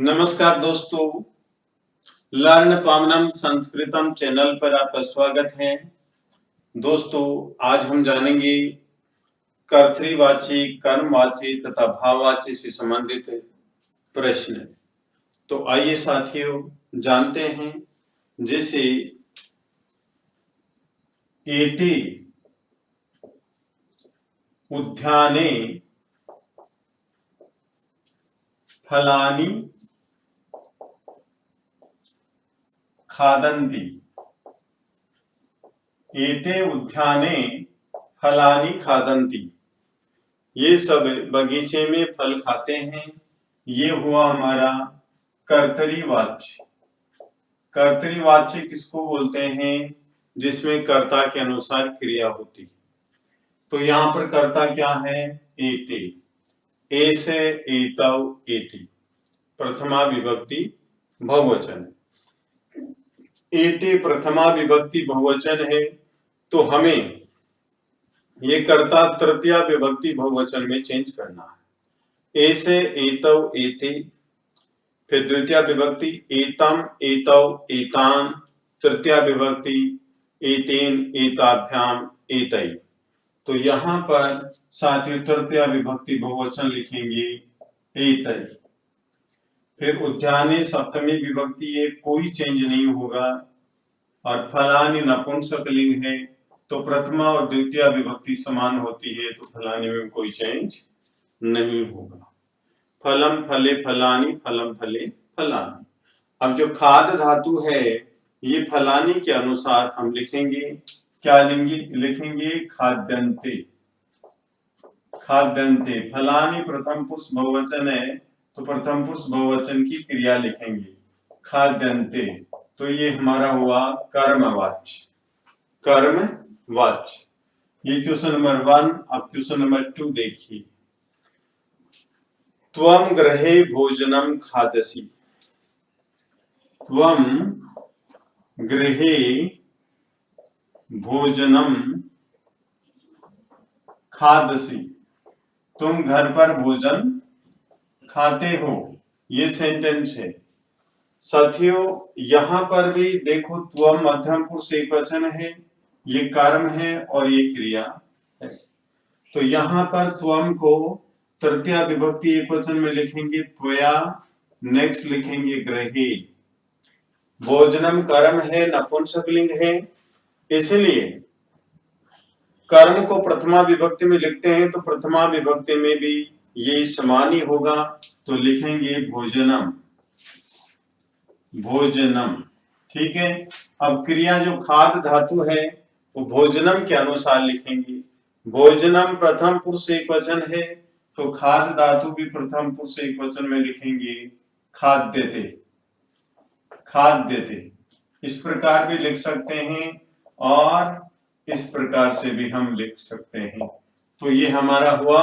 नमस्कार दोस्तों, learn पावनम संस्कृतम channel पर आपका स्वागत है। दोस्तों, आज हम जानेंगे कर्तृवाची, कर्मवाची तथा भाववाची से संबंधित प्रश्न। तो आइए साथियों जानते हैं। जैसे एते उद्याने फलानि खादन्ति। एते उद्याने फलानि खादन्ति। ये सब बगीचे में फल खाते हैं। ये हुआ हमारा कर्तरीवाच्य। कर्तरीवाच्य किसको बोलते हैं? जिसमें कर्ता के अनुसार क्रिया होती है। तो यहाँ पर कर्ता क्या है? एते। ए से एतौ, एति प्रथमा विभक्ति बहुवचन। एते प्रथमा विभक्ति बहुवचन है, तो हमें ये कर्ता तृतीया विभक्ति बहुवचन में चेंज करना है। ए से एतौ, एते, फिर द्वितीय विभक्ति एतम, एतौ, एतान, तृतीय विभक्ति एतेन, एताभ्याम, एतै। तो यहाँ पर साथियों तृतीय विभक्ति बहुवचन लिखेंगे एतै। फिर उद्याने सप्तमी विभक्ति है, कोई चेंज नहीं होगा। और फलानि नपुंसकलिंग है, तो प्रथमा और द्वितीय विभक्ति समान होती है, तो फलानि में कोई चेंज नहीं होगा। फलम फले फलानि, फलम फले फलानि। अब जो खाद धातु है, ये फलानि के अनुसार हम लिखेंगे। क्या लिखेंगे? खाद्यन्ते। खाद्यन्ते। फलानि प्रथम पुरुष बहुवचन है, तो प्रथम पुरुष बहुवचन की क्रिया लिखेंगे खाद्यन्ते। तो ये हमारा हुआ कर्मवाच्य। कर्मवाच्य। ये क्वेश्चन नंबर 1। अब क्वेश्चन नंबर 2 देखिए। त्वं गृहे भोजनं खादसि। त्वं गृहे भोजनं खादसि। तुम घर पर भोजन खाते हो। ये सेंटेंस है साथियों। यहां पर भी देखो, त्वं मध्यम पुरुष एकवचन है, ये कर्म है और ये क्रिया है। तो यहां पर त्वं को तृतीय विभक्ति एकवचन में लिखेंगे त्वया। नेक्स्ट लिखेंगे गृहे। भोजनम कर्म है, नपुंसकलिंग है, इसलिए कर्म को प्रथमा विभक्ति में लिखते हैं, तो प्रथमा विभक्ति में भी ये समान ही होगा। तो लिखेंगे भोजनम। भोजनम, ठीक है। अब क्रिया जो खाद धातु है, वो भोजनम के अनुसार लिखेंगे। भोजनम प्रथम पुरुष एकवचन है, तो खाद धातु भी प्रथम पुरुष एकवचन में लिखेंगे खाद्यते। खाद्यते इस प्रकार भी लिख सकते हैं और इस प्रकार से भी हम लिख सकते हैं। तो ये हमारा हुआ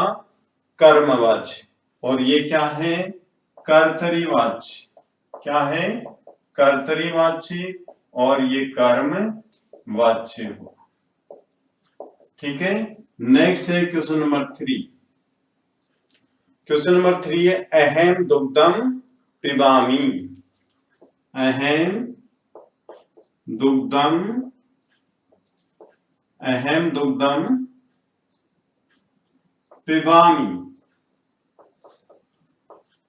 कर्मवाच्य। और ये क्या है? कर्तरीवाच्य। क्या है? कर्तरीवाच्य। और ये कर्मवाच्य हो। ठीक है। नेक्स्ट है क्वेश्चन नंबर 3। क्वेश्चन नंबर 3 है अहम दुग्धम पिबामि। अहम दुग्धम, अहम दुग्धम पिबामि।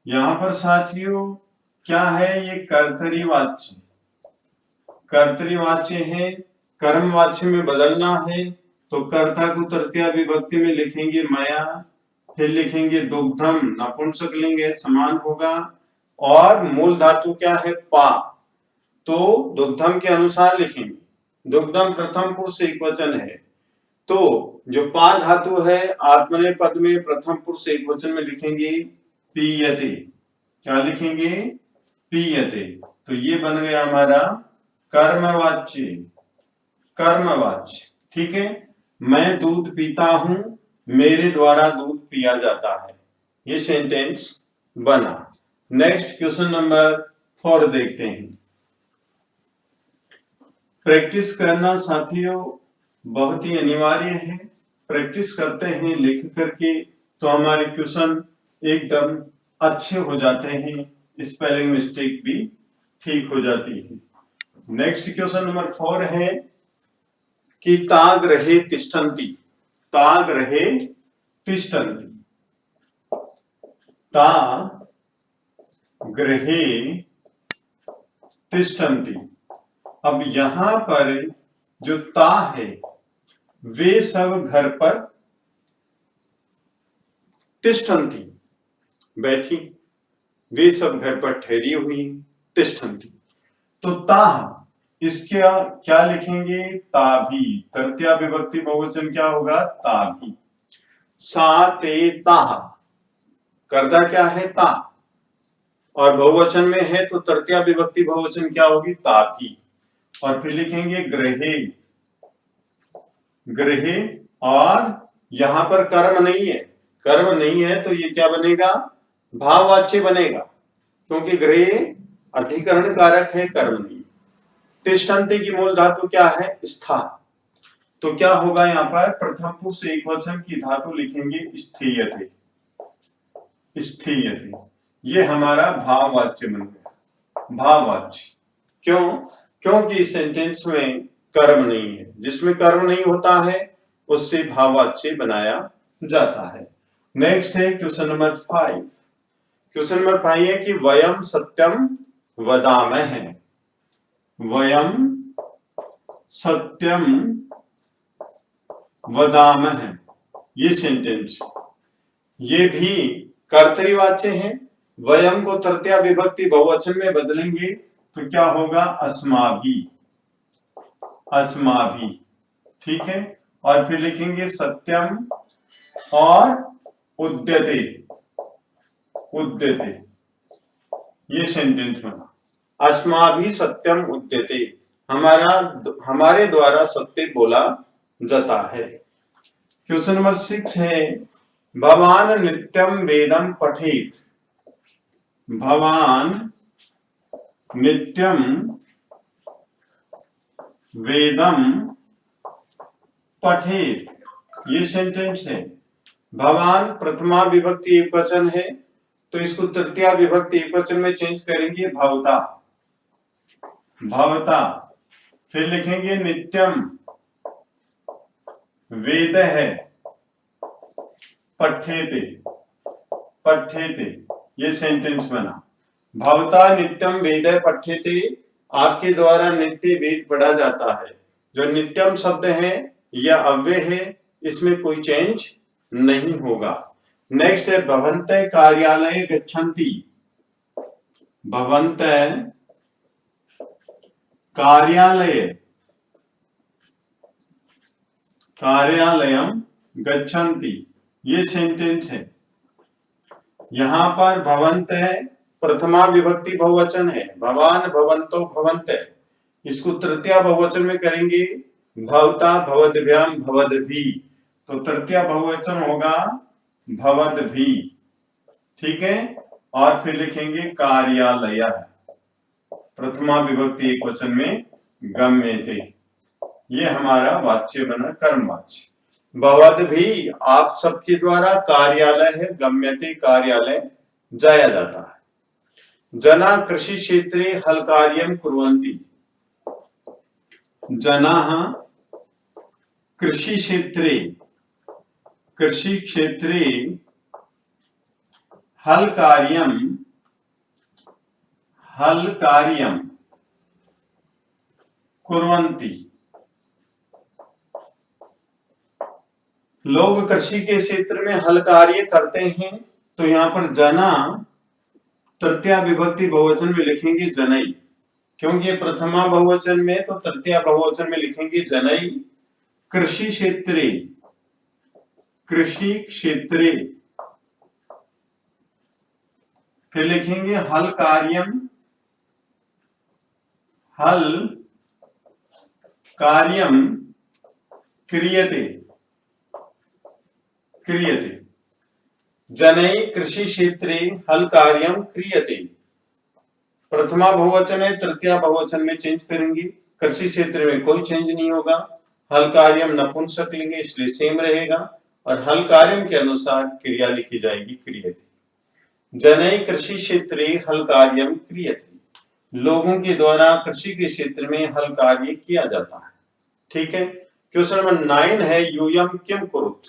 यहां पर साथियों क्या है? ये कर्तरीवाच्य। कर्तरीवाच्य है, कर्मवाच्य में बदलना है, तो कर्ता को तृतीय विभक्ति में लिखेंगे मया। फिर लिखेंगे दुग्धम, नपुंसकलिंग है, समान होगा। और मूल धातु क्या है? पा। तो दुग्धम के अनुसार लिखेंगे। दुग्धम प्रथम पुरुष एकवचन है, तो जो पा धातु है आत्मनेपद में प्रथम पुरुष एकवचन में लिखेंगे पीयते। क्या लिखेंगे? पीयते। तो ये बन गया हमारा कर्मवाच्य। कर्मवाच्य, ठीक है। मैं दूध पीता हूं, मेरे द्वारा दूध पिया जाता है। ये सेंटेंस बना। नेक्स्ट क्वेश्चन नंबर 4 देखते हैं। प्रैक्टिस करना साथियों बहुत ही अनिवार्य है। प्रैक्टिस करते हैं लिख करके, तो हमारे क्वेश्चन एकदम अच्छे हो जाते हैं स्पेलिंग मिस्टेक भी ठीक हो जाती है। नेक्स्ट क्वेश्चन नंबर 4 है कि तागृहे तिष्ठन्ति, तागृहे तिष्ठन्ति, तागृहे तिष्ठन्ति। अब यहां पर जो ता है वे सब घर पर तिष्ठन्ति बैठी, वे सब घर पर ठहरी हुई तिष्ठन्ति। तो ता इसके क्या लिखेंगे? ताभी। तृतीया विभक्ति बहुवचन क्या होगा? ताभी। सा ते ताः, कर्ता क्या है? ता, और बहुवचन में है तो तृतीया विभक्ति बहुवचन क्या होगी? ताभी। और फिर लिखेंगे गृहे, गृहे, और यहां पर कर्म नहीं है, कर्म नहीं है तो ये क्या बनेगा? भाववाच्य बनेगा, क्योंकि गृहे अधिकरण कारक है, कर्म नहीं। तिष्ठन्ति की मूल धातु क्या है? स्था। तो क्या होगा यहाँ पर? प्रथम पुरुष एकवचन की धातु लिखेंगे स्थीयते, स्थीयते। ये हमारा भाववाच्य बन गया, भाववाच्य। क्यों? क्योंकि इस सेंटेंस में कर्म नहीं है, जिसमें कर्म नहीं होता है उससे भाववाच्य बनाया जाता है। नेक्स्ट है क्वेश्चन नंबर 5। क्वेश्चन नंबर 5 है कि वयम सत्यम वदामः, वयम सत्यम वदामः, ये सेंटेंस, ये भी कर्तरीवाच्य है। वयम को तृतीया विभक्ति बहुवचन में बदलेंगे तो क्या होगा? अस्माभि, अस्माभि। ठीक है, और फिर लिखेंगे सत्यम और उद्यते, उद्यते, ये सेंटेंस बना। अस्माभि सत्यम उद्यते, हमारे द्वारा सत्य बोला जाता है। क्वेश्चन नंबर 6 है भवान नित्यम वेदम पठेत, भवान नित्यम वेदम पठेत, ये सेंटेंस है। भवान प्रथमा विभक्ति एकवचन है तो इसको तृतीया विभक्ति एकवचन में चेंज करेंगे भवता, भवता। फिर लिखेंगे नित्यम वेद है पठेते, पठेते, ये सेंटेंस बना। भवता नित्यम वेद पठेते, आपके द्वारा नित्य वेद पढ़ा जाता है। जो नित्यम शब्द है या अव्यय है, इसमें कोई चेंज नहीं होगा। नेक्स्ट है भवन्तः कार्यालय गच्छन्ति, भवन्तः कार्यालय, कार्यालयम गच्छन्ति, ये सेंटेंस है। यहां पर भवन्तः प्रथमा विभक्ति बहुवचन है, भवान भवन्तो भवन्तः, इसको तृतीया बहुवचन में करेंगे भवता भवद्भ्याम भवद्भि, तो तृतीया बहुवचन होगा भवद्भि। ठीक है, और फिर लिखेंगे कार्यालय, प्रथमा विभक्ति एकवचन में गम्यते, ये हमारा वाच्य बना कर्मवाच्य। भवद्भि आप सबके द्वारा, कार्यालय है गम्यते, कार्यालय जाया जाता है। जना कृषि क्षेत्रे हल कार्यम कुर्वन्ति, जनाः कृषि क्षेत्रे, कृषि क्षेत्रे हल कार्यम, हल कार्यम कुर्वन्ति, लोग कृषि के क्षेत्र में हल कार्य करते हैं। तो यहाँ पर जना तृतीया विभक्ति बहुवचन में लिखेंगे जनई, क्योंकि प्रथमा बहुवचन में, तो तृतीया बहुवचन में लिखेंगे जनई। कृषि क्षेत्रे, कृषि क्षेत्रे, फिर लिखेंगे हल कार्यम, हल कार्यम क्रियते, क्रियते। जनई कृषि क्षेत्रे हल कार्यम क्रियते, प्रथमा बहुवचन है, तृतीया बहुवचन में चेंज करेंगे। कृषि क्षेत्र में कोई चेंज नहीं होगा। हल कार्यम नपुंसक लेंगे इसलिए सेम रहेगा, और हल कार्यम के अनुसार क्रिया लिखी जाएगी क्रियते। जनैः कृषि क्षेत्रे हल कार्यम क्रियते, लोगों के द्वारा कृषि के क्षेत्र में हल कार्य किया जाता है। ठीक है। क्वेश्चन नंबर 9 है यूयम किम कुरुत।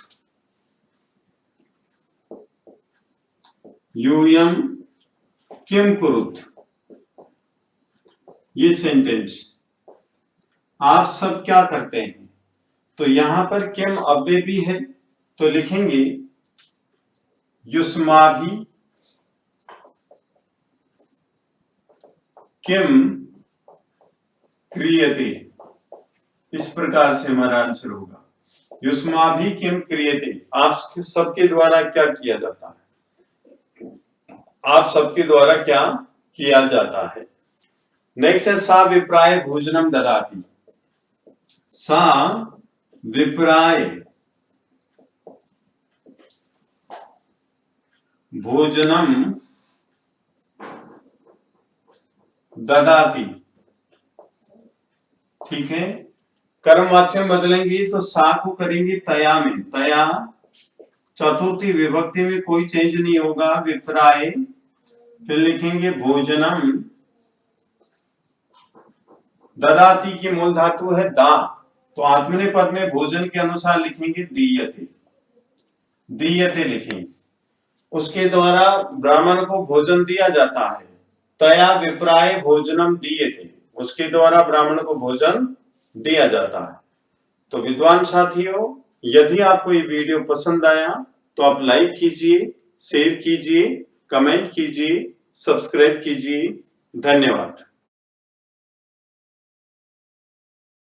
यूयम किम कुरुत, ये सेंटेंस आप सब क्या करते हैं। तो यहां पर किम अव्यय भी है तो लिखेंगे युष्माभि किम क्रियते। इस प्रकार से हमारा आंसर होगा युष्माभि किम क्रियते, आप सबके द्वारा क्या किया जाता है, आप सबके द्वारा क्या किया जाता है। नेक्स्ट है सा विप्राय भोजनम ददाति। सा विप्राय भोजनम ददाति। ठीक है। कर्मवाच्य में बदलेंगे तो सा को करेंगे तया में, तया चतुर्थी विभक्ति में कोई चेंज नहीं होगा, विप्राय फिर लिखेंगे भोजनम, ददाति की मूल धातु है दा, तो आत्मनेपद में भोजन के अनुसार लिखेंगे दीयते, दीयते लिखेंगे। उसके द्वारा ब्राह्मण को भोजन दिया जाता है, तया विप्राय भोजनम दीयते, उसके द्वारा ब्राह्मण को भोजन दिया जाता है। तो विद्वान साथियों, यदि आपको ये वीडियो पसंद आया तो आप लाइक कीजिए, शेयर कीजिए, कमेंट कीजिए, सब्सक्राइब कीजिए। धन्यवाद।